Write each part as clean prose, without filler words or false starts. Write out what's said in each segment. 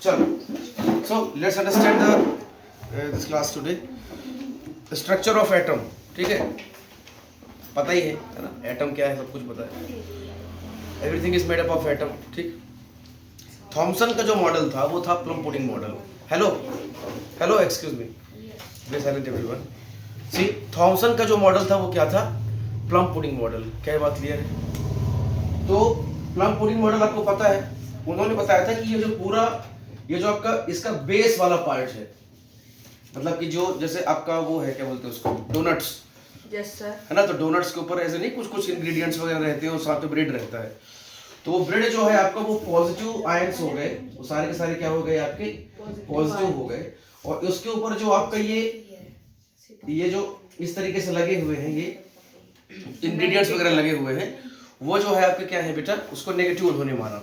चलो, so let's understand the this class today. Structure of atom, ठीक है, पता ही है ना, एटम क्या है सब कुछ पता है, everything is made up of atom, ठीक। थॉमसन का जो मॉडल था वो था plum pudding model. Hello hello excuse me, be silent everyone. See, Thomson का जो मॉडल था वो क्या था? Plum pudding model. क्या बात क्लियर है? तो प्लम पुडिंग मॉडल आपको पता है, उन्होंने बताया था कि ये जो पूरा, ये जो आपका इसका बेस वाला पार्ट है, मतलब कि जो जैसे आपका वो है, क्या बोलते हैं उसको, डोनट्स, यस सर, है ना। तो डोनट्स के ऊपर ऐसे नहीं कुछ कुछ इंग्रेडिएंट्स वगैरह रहते हैं और साथ में ब्रेड रहता है। तो वो ब्रेड जो है आपका, वो पॉजिटिव आयंस हो गए, वो सारे के सारे क्या हो गए आपके, पॉजिटिव हो गए। और उसके ऊपर जो आपका ये जो इस तरीके से लगे हुए हैं, ये इंग्रेडिएंट्स वगैरह लगे हुए हैं, वो जो है आपके क्या है बेटा, उसको नेगेटिव उन्होंने माना।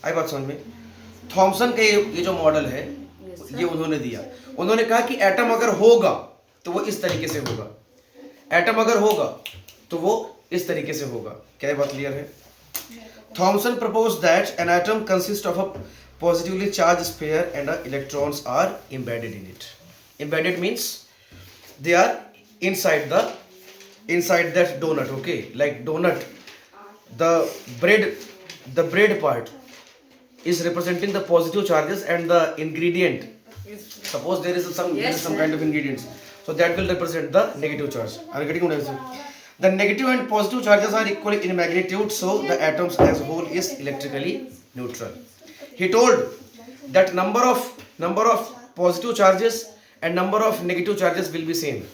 आई बात समझ में? थॉमसन का ये जो मॉडल है ये उन्होंने दिया। उन्होंने कहा कि एटम अगर होगा तो वो इस तरीके से होगा, एटम अगर होगा तो वो इस तरीके से होगा। क्या बात क्लियर है? Thomson proposed that an atom consists of a positively charged sphere and electrons are embedded in it. Embedded means they are inside that donut, okay? Like donut, the bread part is representing the positive charges and the ingredient, suppose there is some kind of ingredients, so that will represent the negative charge. Are you getting what I am saying? The negative and positive charges are equal in magnitude, so the atoms as a whole is electrically neutral. He told that number of positive charges and number of negative charges will be same.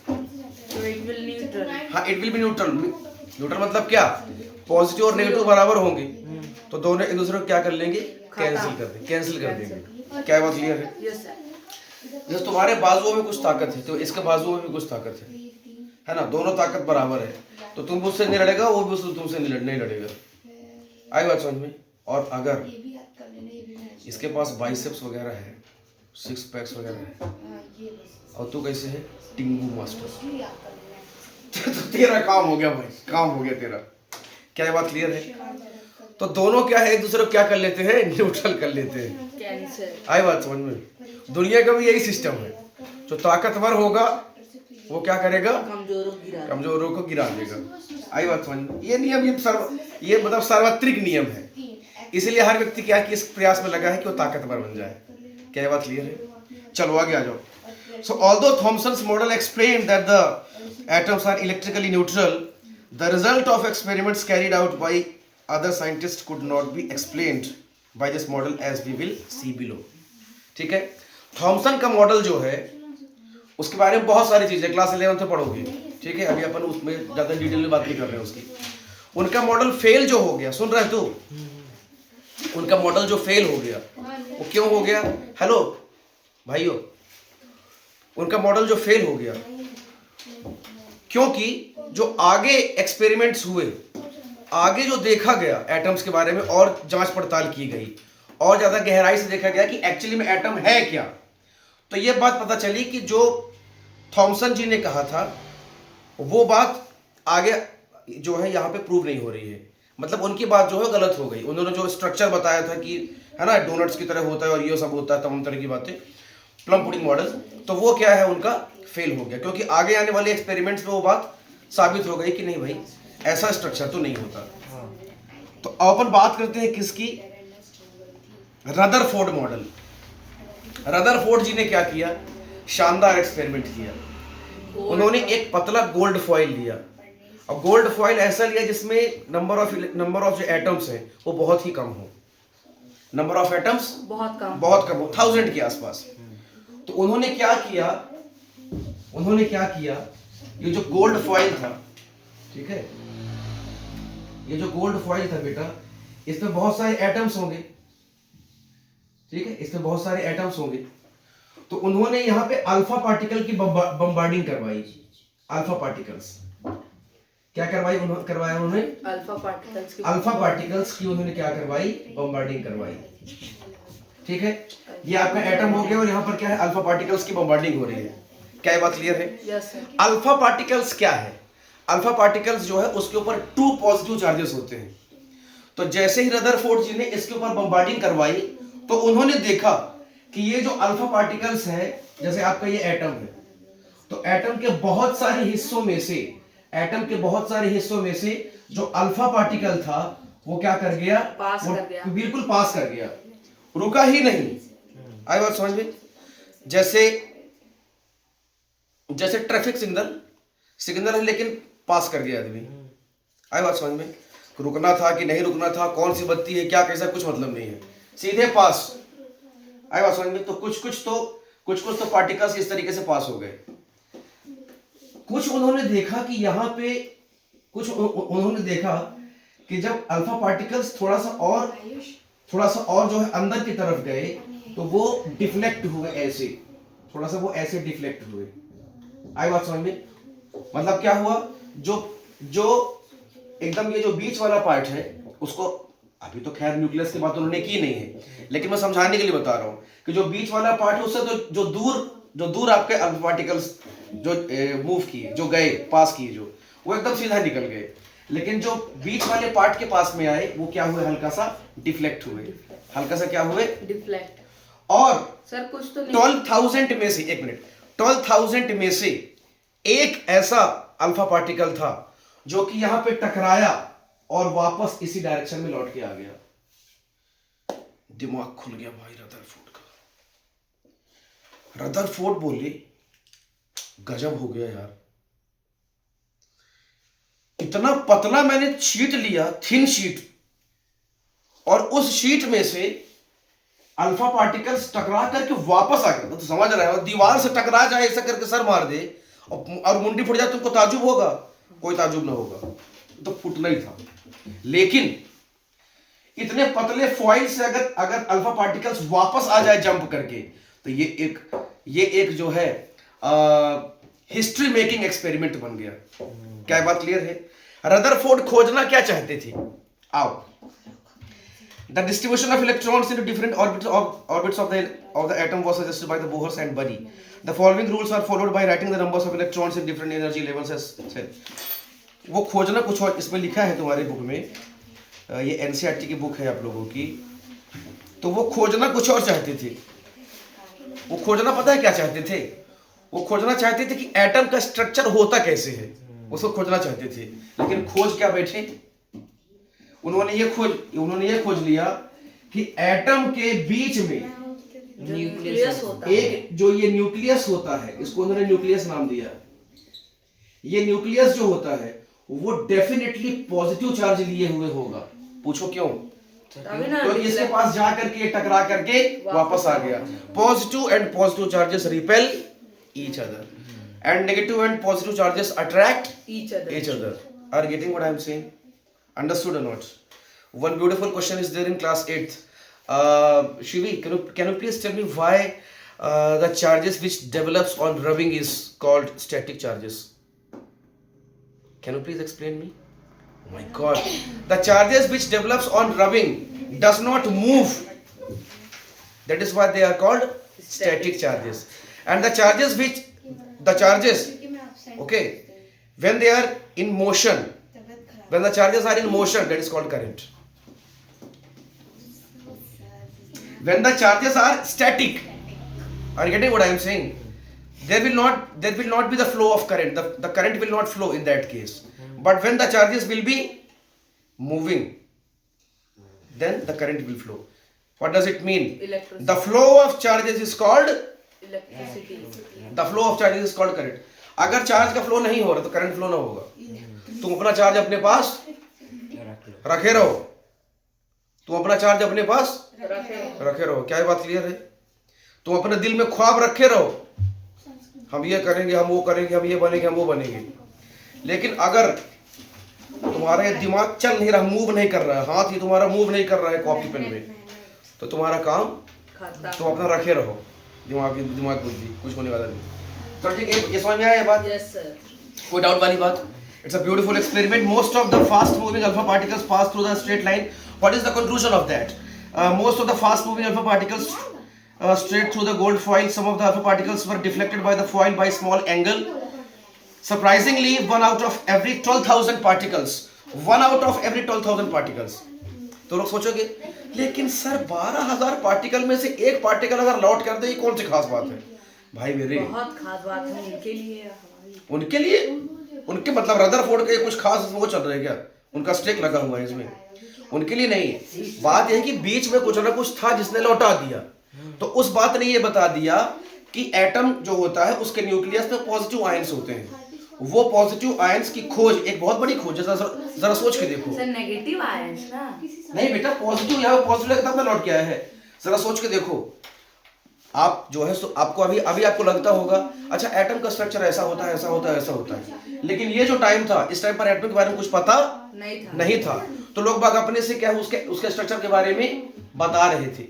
so it will neutral. हाँ, it will be neutral. neutral मतलब क्या? Positive और negative बराबर होंगे, तो दोनों एक दूसरे को क्या कर लेंगे, कैंसिल कर देंगे। क्या बात क्लियर है? यस सर, जैसे तुम्हारे बाजुओं में कुछ ताकत है तो इसके बाजुओं में भी कुछ ताकत है ना, दोनों ताकत बराबर है, तो तुम मुझसे नहीं लड़ेगा, वो भी तुमसे नहीं लड़ेगा। आई बात समझ में? और अगर इसके पास बाइसेप्स वगैरह है, सिक्स पैक्स वगैरह है, और तू कैसे है, टिंगू मास्टर, तो तेरा काम हो गया भाई, काम हो गया तेरा। क्या बात क्लियर है? तो दोनों क्या है, एक दूसरे को क्या कर लेते हैं, न्यूट्रल कर लेते हैं। कैंसर। आई बात समझ में? दुनिया का भी यही सिस्टम है, जो ताकतवर होगा वो क्या करेगा, कमजोरों को गिरा देगा। आई बात समझ में? ये नियम ये मतलब सार्वत्रिक नियम है, इसीलिए हर व्यक्ति क्या कि इस प्रयास में लगा है कि वो ताकतवर बन जाए। क्या बात क्लियर है? चलो आगे आ जाओ। So although Thomson's model explained that the atoms are electrically neutral, the result of experiments carried out by other scientists could not be explained by this model as we will see below. ठीक है? Thompson का model जो है उसके बारे में बहुत सारी चीजें क्लास 11 में पढ़ोगे, ठीक है? अभी अपन उसमें ज्यादा डिटेल में बात नहीं कर रहे हैं उसकी। उनका मॉडल फेल जो हो गया, सुन रहे तू? उनका मॉडल जो फेल हो गया, वो क्यों हो गया? हेलो भाइयों, उनका मॉडल जो फेल हो गया क्योंकि जो आगे एक्सपेरिमेंट्स हुए, आगे जो देखा गया एटम्स के बारे में और जांच पड़ताल की गई और ज्यादा गहराई से देखा गया कि एक्चुअली में एटम है क्या, तो ये बात पता चली कि जो थॉमसन जी ने कहा था वो बात आगे जो है यहाँ पे प्रूव नहीं हो रही है। मतलब उनकी बात जो है गलत हो गई। उन्होंने जो स्ट्रक्चर बताया था कि है ना, डोनट्स की तरह होता है और ये सब होता है, तमाम तरह की बातें, प्लम पुडिंग मॉडल, तो वो क्या है, उनका फेल हो गया, क्योंकि आगे आने वाले एक्सपेरिमेंट्स में वो बात साबित हो गई कि नहीं भाई, ऐसा स्ट्रक्चर तो नहीं होता। तो अपन बात करते हैं किसकी, रदरफोर्ड मॉडल। रदरफोर्ड जी ने क्या किया, शानदार एक्सपेरिमेंट किया। उन्होंने एक पतला गोल्ड फॉइल लिया, और गोल्ड फॉइल ऐसा लिया जिसमें नंबर ऑफ जो एटम्स हैं वो बहुत ही कम हो, नंबर ऑफ एटम्स बहुत कम हो, 1000 के आसपास। तो उन्होंने क्या किया, ये जो गोल्ड फॉइल था, ठीक है, ये जो गोल्ड फॉइल था बेटा, इसमें बहुत सारे एटम्स होंगे, ठीक है, इसमें बहुत सारे एटम्स होंगे। तो उन्होंने यहाँ पे अल्फा पार्टिकल की बम्बार्डिंग करवाई। अल्फा पार्टिकल्स क्या करवाया उन्होंने, अल्फा पार्टिकल्स की उन्होंने क्या करवाई, बम्बार्डिंग करवाई। ठीक है, ये आपका एटम हो गया और यहाँ पर क्या है, अल्फा पार्टिकल्स की बम्बार्डिंग हो रही है। क्या ये बात क्लियर है? Yes sir. अल्फा पार्टिकल्स क्या है? अल्फा पार्टिकल्स जो है उसके ऊपर 2 पॉजिटिव चार्जेस होते हैं। तो जैसे ही रदरफोर्ड जी ने इसके ऊपर बम्बार्डिंग करवाई तो उन्होंने देखा कि ये जो अल्फा पार्टिकल्स है, जैसे आपका ये एटम है, तो एटम के बहुत सारे हिस्सों में से, एटम के बहुत सारे हिस्सों में से जो अल्फा पार्टिकल था वो क्या कर गया, पास वो कर गया। बिल्कुल पास कर गया, रुका ही नहीं। आई बात समझ में? जैसे जैसे ट्रैफिक सिग्नल है लेकिन पास कर गया आदमी। आई बात समझ में? रुकना था कि नहीं रुकना था, कौन सी बत्ती है क्या कैसा, कुछ मतलब नहीं है, सीधे पास। आई बात समझ में? तो कुछ तो पार्टिकल्स इस तरीके से पास हो गए। कुछ उन्होंने देखा कि यहाँ पे उन्होंने देखा कि जब अल्फा पार्टिकल्स थोड़ा सा और जो है अंदर की तरफ गए तो वो डिफ्लेक्ट हुए, ऐसे थोड़ा सा वो ऐसे डिफ्लेक्ट हुए। आई बात समझ में? मतलब क्या हुआ, जो एकदम ये जो बीच वाला पार्ट है उसको, अभी तो खैर न्यूक्लियस की बात उन्होंने की नहीं है, लेकिन मैं समझाने के लिए बता रहा हूं कि जो बीच वाला पार्ट है उससे तो जो दूर आपके अल्फा पार्टिकल्स जो मूव किए, जो गए पास किए, जो वो एकदम सीधा निकल गए, लेकिन जो बीच वाले पार्ट के पास में आए वो क्या हुए, हल्का सा डिफ्लेक्ट हुए, हल्का सा क्या हुए, डिफ्लेक्ट। और सर कुछ तो नहीं। 12,000 में से, एक मिनट, 12,000 में से एक ऐसा अल्फा पार्टिकल था जो कि यहां पे टकराया और वापस इसी डायरेक्शन में लौट के आ गया। दिमाग खुल गया भाई रदरफोर्ड का। रदरफोर्ड बोले गजब हो गया यार, इतना पतला मैंने शीट लिया, थिन शीट, और उस शीट में से अल्फा पार्टिकल्स टकरा करके वापस आ गया। तो समझ रहे हो, दीवार से टकरा जाए ऐसा करके सर मार दे और मुंडी फुट जाए, तुमको ताजुब होगा? कोई ताजुब ना होगा, तो फुटना ही था। लेकिन इतने पतले फॉइल से अगर अल्फा पार्टिकल्स वापस आ जाए जंप करके, तो ये एक जो है हिस्ट्री मेकिंग एक्सपेरिमेंट बन गया। क्या बात क्लियर है? रदरफोर्ड खोजना क्या चाहते थे? आओ, the distribution of electrons into different orbits of the atom was suggested by the Bohr and Bury. The following rules are followed by writing the numbers of electrons in different energy levels as said. वो खोजना कुछ और, इसमें लिखा है तुम्हारे book में, ये एनसीईआरटी की बुक है आप लोगों की, तो वो खोजना कुछ और चाहते थे। वो खोजना पता है क्या चाहते थे? वो खोजना चाहते थे कि एटम का स्ट्रक्चर होता कैसे है, उसको खोजना चाहते थे। लेकिन खोज क्या बैठे, उन्होंने ये खोज लिया कि एटम के बीच में न्यूक्लियस होता एक जो ये न्यूक्लियस होता है, इसको उन्होंने न्यूक्लियस नाम दिया। ये न्यूक्लियस जो होता है वो डेफिनेटली पॉजिटिव चार्ज लिए हुए होगा। पूछो क्यों? तो इसके पास जा करके टकरा करके वापस आ गया। Positive and positive charges repel each other and negative and positive charges attract each other. Are you getting what I am saying? Understood or not? One beautiful question is there in class 8th. Shivi, can you please tell me why the charges which develops on rubbing is called static charges? Can you please explain me? Oh my God! The charges which develops on rubbing does not move. That is why they are called static charges. And the charges, okay, when they are in motion, when the charges are in motion, that is called current. When the charges are static, are you getting what I am saying? There will not be the flow of current. The current will not flow in that case. But when the charges will be moving, then the current will flow. What does it mean? Electricity. The flow of charges is called electricity. The flow of charges is called current. अगर charge का flow नहीं हो रहा तो current flow ना होगा। तुम अपना चार्ज अपने पास रखे रहो, तुम अपना चार्ज अपने पास रखे रहो। क्या ये बात क्लियर है? तुम अपने दिल में ख्वाब रखे रहो, हम ये करेंगे, हम वो करेंगे, हम ये बनेंगे, हम वो बनेंगे। लेकिन अगर तुम्हारा ये दिमाग चल नहीं रहा, मूव नहीं कर रहा है, हाथ ही तुम्हारा मूव नहीं कर रहा है कॉपी पेन में, तो तुम्हारा काम तुम अपना रखे रहो। दिमाग बुद्धि कुछ होने वाला नहीं। तो ठीक है, ये समझ में आया ये बात? Yes sir. कोई डाउट वाली बात? It's a beautiful experiment. Most of the fast-moving alpha particles pass through the straight line. What is the conclusion of that? Most of the fast-moving alpha particles straight through the gold foil. Some of the alpha particles were deflected by the foil by small angle. Surprisingly, 1 out of every 12,000 particles, 1 out of every 12,000 particles, तो लोग सोचोगे लेकिन sir 12,000 particle में से एक particle अगर लौट कर दे, ये कौन सी खास बात है? भाई मेरे बहुत खास बात है उनके लिए, हमारी उनके लिए, उनके मतलब रदरफोर्ड के कुछ खास वो चल रहा है क्या? उनका स्टेक लगा हुआ है इसमें? उनके लिए नहीं है। बात यह है कि बीच में कुछ ना कुछ था जिसने लौटा दिया। तो उस बात ने ये बता दिया कि एटम जो होता है उसके न्यूक्लियस में पॉजिटिव आयंस होते हैं। वो पॉजिटिव आयंस की खोज एक बहुत बड़ी खोज है। जरा सोच के देखो। सर नेगेटिव आयंस ना, नहीं बेटा, पॉजिटिव यहाँ पॉजिटिव किताब में लौट के आया है। जरा सोच के देखो। आप जो है आपको अभी आपको लगता होगा अच्छा एटम का स्ट्रक्चर ऐसा होता है, ऐसा होता है, ऐसा होता है, लेकिन ये जो टाइम था, इस टाइम पर एटम के बारे में कुछ पता नहीं था। तो लोग बाग अपने से क्या उसके स्ट्रक्चर के बारे में बता रहे थे।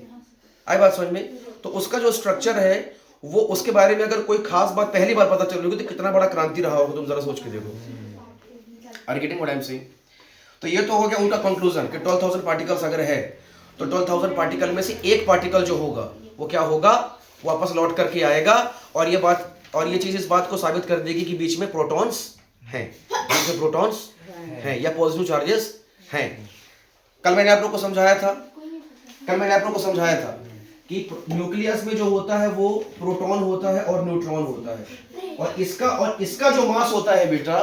आई बात समझ में? तो उसका जो स्ट्रक्चर है वो उसके बारे में अगर कोई खास बात पहली बार पता चल रही तो कितना बड़ा क्रांति रहा होगा, तुम जरा सोच के देखो। Are you getting what I am saying? तो ये तो हो गया उनका कंक्लूजन कि 12,000 पार्टिकल्स अगर है तो 12,000 पार्टिकल में से एक पार्टिकल जो होगा वो क्या होगा, वापस लौट करके आएगा। और ये चीज इस बात को साबित कर देगी कि बीच में प्रोटॉन्स हैं, बीच में प्रोटॉन्स हैं या पॉजिटिव चार्जेस हैं। कल मैंने आप लोग को समझाया था कि न्यूक्लियस में जो होता है वो प्रोटॉन होता है और न्यूट्रॉन होता है, और इसका जो मास होता है बेटा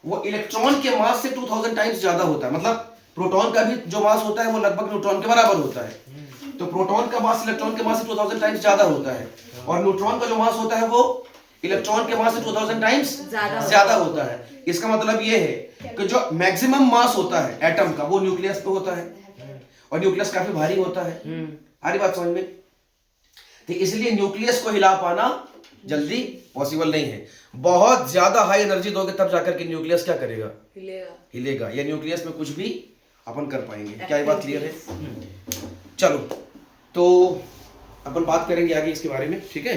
वो इलेक्ट्रॉन के मास से 2000 टाइम्स ज्यादा होता है। मतलब प्रोटॉन का भी जो मास होता है वो लगभग न्यूट्रॉन के बराबर होता है। तो प्रोटॉन का मास इलेक्ट्रॉन के मास से 2000 टाइम्स ज्यादा होता है, और न्यूट्रॉन का जो मास होता है वो इलेक्ट्रॉन के मास से 2000 टाइम्स ज्यादा होता है। इसका मतलब ये है कि जो मैक्सिमम मास होता है एटम का वो न्यूक्लियस पे होता है, और न्यूक्लियस काफी भारी होता है। आ रही बात समझ में? तो इसलिए न्यूक्लियस को हिला पाना जल्दी पॉसिबल नहीं है। बहुत ज्यादा हाई एनर्जी दोगे तब जाकर के न्यूक्लियस क्या करेगा, हिलेगा, या न्यूक्लियस में कुछ भी अपन कर पाएंगे। क्या ये बात क्लियर है? चलो तो अपन बात करेंगे आगे इसके बारे में, ठीक है।